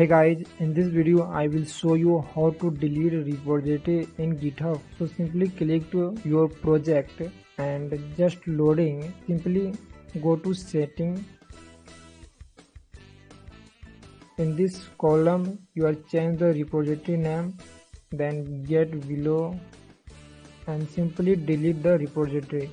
Hey guys, in this video I will show you how to delete a repository in GitHub. So simply click to your project and just loading. Simply go to setting. In this column you will change the repository name, then get below and simply delete the repository.